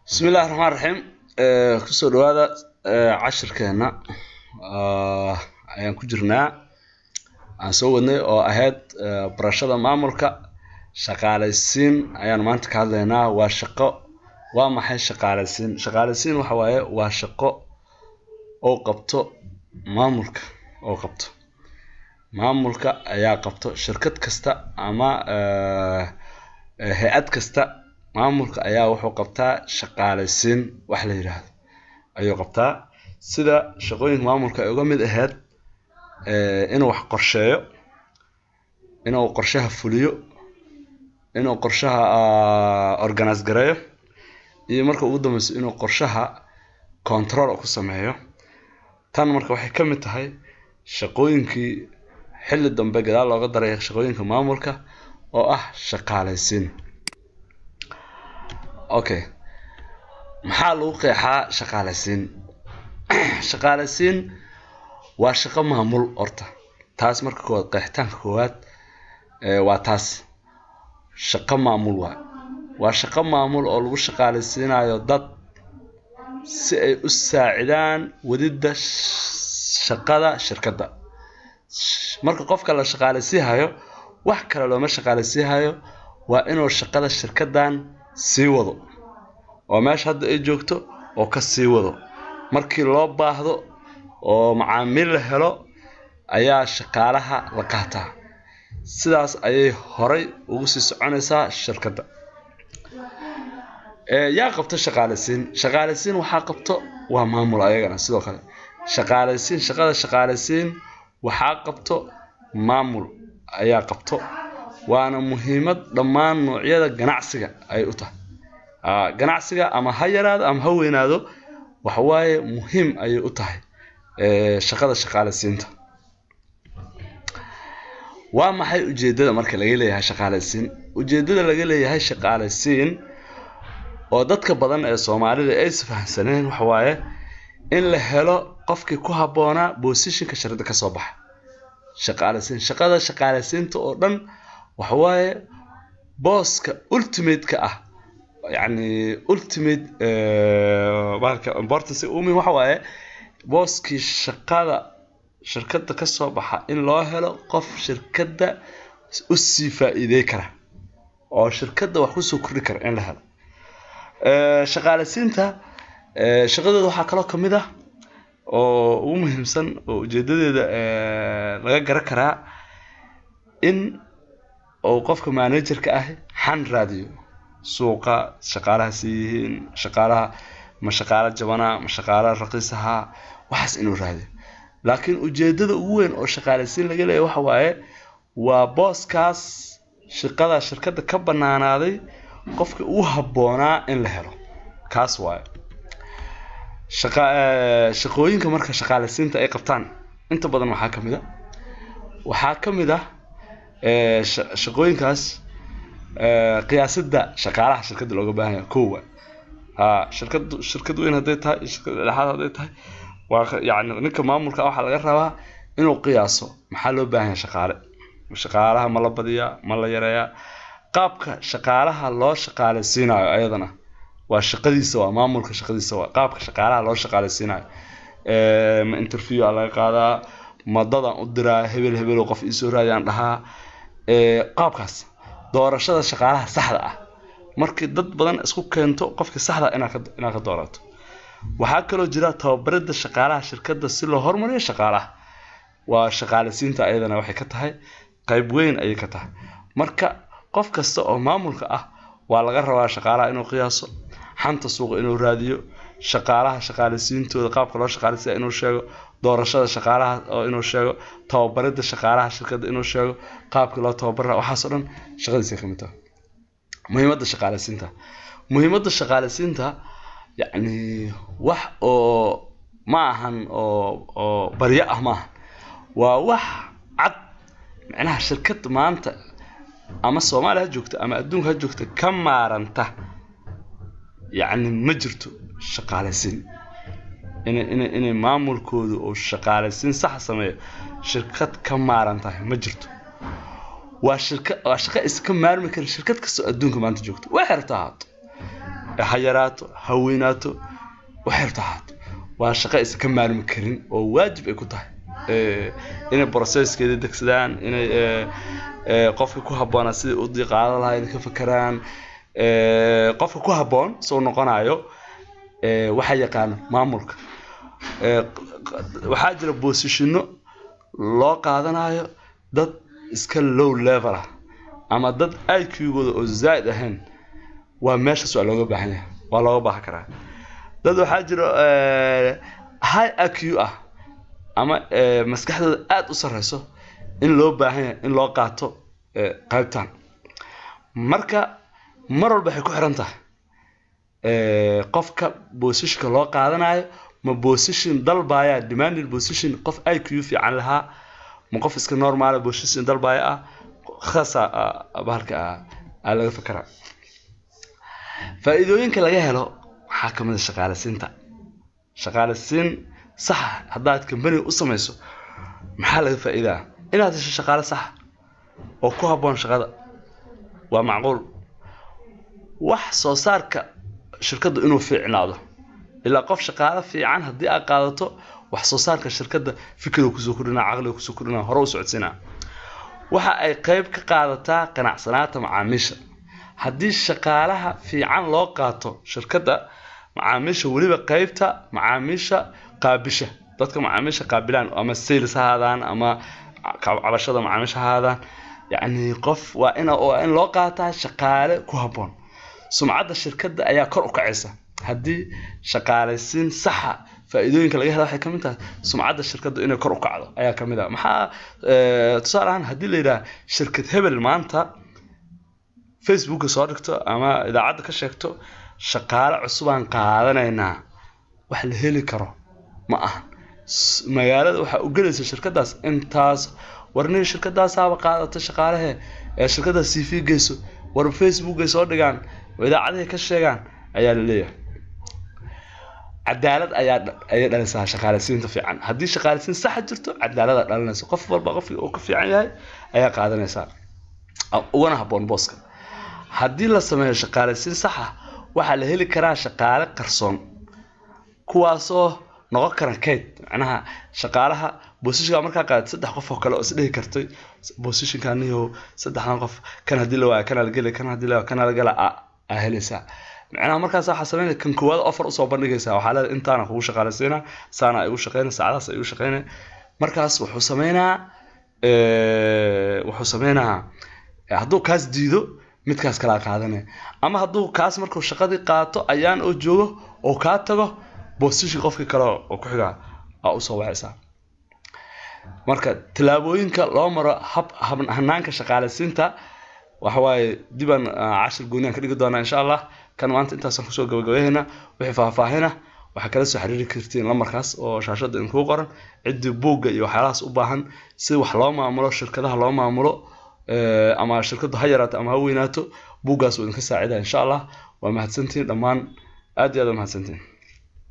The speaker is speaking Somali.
بسم الله الرحمن الرحيم kusoo dhawaada cashirkeena ayaan ku jirnaa aan soo wadnay oo ahayd barashada maamulka shaqaalaysiin ayaan maanta ka hadlaynaa waa maxay shaqaalaysiin waxa waaye waa shaqo oo qabto maamulka ayaa qabto shirkad kasta ama hay'ad kasta maamulka ayaa wuxuu qabtaa shaqaalaysiin wax la yiraahdo ayuu qabtaa sida shaqooyinka maamulka ay uga mid ahayd inuu wax qorsheeyo inuu qorshaha fuliyo inuu qorshaha organize gareeyo iyo marka ugu dambayso inuu qorshaha control ku sameeyo tan marka waxay ka mid tahay shaqooyinkii xilli dambe gadaal looga daray shaqooyinka maamulka oo ah shaqaalaysiin. Okay, maxaa lagu qeexaa shaqaalaysiin waa shaqo maamul horta taas marka koowaad qeexitaanka koowaad waa taas shaqo maamul waa shaqo maamul oo lagu shaqaalaysiinayo dad si ay u saacidaan wadida shaqada shirkadda. Marka qofka la shaqaalaysiinayo wax kale looma shaqaalaysiinayo waa inuu shaqada shirkaddan sii wado oo meesha hadda ay joogto oo ka sii wado markii loo baahdo oo macaamiil la helo ayaa shaqaalaha la qaataa sidaas ayay horay ugu sii soconaysaa shirkadda. yaa qabto shaqaalaysiin waxaa qabto waa maamul ayagana sidoo kale shaqada shaqaalaysiin waxaa qabto maamul ayaa qabto waana muhiimad dhammaan noocyada ganacsiga ay u tahay ganacsiga ama ha yaraado ama ha weynaado waxa waaye muhiim ay u tahay shaqada shaqaalaysiinta. waa maxay ujeedada marka laga leeyahay shaqaalaysiin oo dadka badan ee Soomaalida ay isfahansaneen waxa waaye in la helo qofkii ku haboona positionka shirkadda ka soo baxa shaqada shaqaalaysiinta oo dhan waxa waaye booska ultimate-ka ah yani ultimate marka importance umi waxa waaye booskii shirkadda ka soo baxa in loo helo qof shirkadda u sii faa'iideey kara oo shirkadda wax ku soo kordhi kara in la helo shaqaalaysiinta shaqadeeda waxaa kaloo ka mid ah oo ugu muhiimsan oo ujeedadeeda laga garan karaa in oo qofka manager-ka ah xan raadiyo suuqa shaqaalaha siihiin shaqaalaha ma shaqaala jabana ma shaqaala raqiisaha waxaas inuu raadiyo laakiin ujeedada ugu weyn oo shaqaalaysiin laga leeyahay waxa waaye waa booskaas shirkadda ka banaanaaday qofka uu haboonaa in la helo kaas waaye shaqooyinka marka shaqaalaysiinta ay qabtaan inta badan waxaa ka mid ah shaqooyinkaas qiyaasidda shaqaalaha shirkadda looga baahan yahay koowa shirkad weyn haday tahay shirkad dhexaad haday tahay waa yani ninka maamulka waxa laga rabaa inuu qiyaaso maxaa loo baahan yahay shaqaalaha ma la badiyaa ma la yareeyaa qaabka shaqaalaha loo shaqaalaysiinayo ayadana waa shaqadiisa waa maamulka shaqadiisa waa qaabka shaqaalaha loo shaqaalaysiinayo ma interview laga qaadaa madadan u diraa hebel qof ii soo raadiyaan dhahaa qaabkaas doorashada shaqaalaha saxda ah markii dad badan isku keento qofka saxda inaad ka doorato waxaa kaloo jira tababarida shaqaalaha shirkadda si loo horumariyo shaqaalaha waa shaqaalaysiinta ayadana waxay ka tahay qayb weyn ayay ka tahay marka qof kasta oo maamulka ah waa laga rabaa shaqaalaha inuu qiyaaso xanta suuqa inuu raadiyo shaqaalaha shaqaalaysiintooda qaabka loo shaqaalaysiyo inuu sheego doorashada shaqaalaha oo inuu sheego tababarida shaqaalaha shirkadda inuu sheego qaabka loo tababaro waxaas oo dhan shaqadiisa ka mid tahay muhiimadda shaqaalaysiinta yani wax oo ma ahan oo baryo ah maaha waa wax cad macnaha shirkad maanta ama Soomaaliya ha joogto ama adduunka ha joogto ka maaranta يعني ما jirto shaqaalaysiin inay maamulkoodu oo shaqaalaysiin sax sameeyo shirkad ka maarantahay ma jirto waa shaqo iska maarmi kara shirkad kasta adduunka maanta joogto waxay rabtaa ha yaraato ha weynaato waxay rabtaa waa shaqo iska maarmi karin oo waajib ay ku tahay inay processkeeda degsadaan inay qofka ku habboona sidii u diiqaado lahayd ka fakaraan qofka ku habboon soo noqonayo waxa yaqaan maamulka waxaa jira positionno loo qaadanayo dad iska low level ah ama dad IQ-gooda oo zaid ahayn waa meeshaas waa looga baahan yahay waa looga baahan karaa dad waxaa jira high IQ ah ama maskaxdooda aad u sareyso in loo baahan yahay in loo qaato qaybtan marka mar walba waxay ku xiran tahay qofka positionka loo qaadanayo ma position dalbaya demanding position qof IQ fiican lahaa ma qof iska normal position dalbaya ah khasa bahalka laga fakara faa'iidooyinka laga helo waxaa kamid ah shaqaaleysiin sax haddaad company u samayso maxaa laga faa'iidaa inaad hesho shaqaale sax oo ku habboon shaqada waa macquul wax soo saarka shirkaddu inuu fiicnaado ilaa qof shaqaale fiican haddii aad qaadato wax soo saarka shirkadda fikir uu kusoo kordhinaa caqli uu kusoo kordhinaa hore u socodsiinaa waxa ay qayb ka qaadataa qanacsanaanta macaamiisha haddii shaqaalaha fiican loo qaato shirkadda macaamiisha weliba qaybta macaamiisha qaabisha dadka macaamiisha qaabilaan ama sales haadaan ama cabashada macaamiisha haadaan yani qof waa in loo qaataa shaqaale ku habboon sumcadda shirkadda ayaa kor u kacaysa haddii shaqaaleysiin saxa faa'iidooyinka laga helo waxay ka mid tahay sumcadda shirkadda inay kor u kacdo ayaa ka mid ah maxaa tusaale ahaan haddii la yidhaha shirkad hebel maanta Facebook soo dhigto ama idaacadda ka sheegto shaqaale cusub aan qaadanaynaa wax la heli karo ma aha magaalada waxa u galaysa shirkadaas intaas warnay shirkadaas aaba qaadato shaqaalaha shirkadaas CV geyso war Facebook ay soo dhigaan idaacadaha ka sheegaan ayaa la leeyahay cadaalad ayaa dhalaysaa shaqaaleysiinta fiican haddii shaqaaleysiin sax jirto cadaalad dhalanaysa qof walba qofkii uu ka fiican yahay ayaa qaadanaysa ugana habboon booska haddii la sameeyo shaqaaleysiin sax ah waxaa la heli karaa shaqaale qarsoon kuwaasoo noqon kara kayd macnaha shaqaalaha positionka markaa qaad saddex qof oo kale oo isdhihi kartay positionkaniyo saddexdan qof kan haddii la waayo kana la geli kan haddii la waayo kana la gala helaysaa macnaha markaas waxaa sameynaya kan koowaad offer usoo bandhigaysaa waxaa leedahay intaana kugu shaqaaleysiinaa saana ay u shaqeynaa saacadaas ay u shaqeynaa markaas wuxuu sameynaa hadduu kaas diido midkaas kala qaadanaya ama hadduu kaas markuu shaqadii qaato ayaan oo joogo oo kaa tago position qofkii kale oo ku xiga aa usoo wacaysaa marka tilaabooyinka loo maro hanaanka shaqaaleysiinta waxa waaye dibaan cashir gooniyan ka dhigi doonaa insha Allah kan maanta intaasaan kusoo gabagabeynaa wixii faahfaahina waxaa kala soo xiriiri kartiin lambarkaas oo shaashada in ku qoran cidii buugga iyo waxyaalahaas u baahan si wax loo maamulo shirkadaha loo maamulo ama shirkadu ha yaraato ama ha weynaato buuggaas uu idinka saacidaa insha Allah waa mahadsantiin dhammaan aad iyo aad mahadsantiin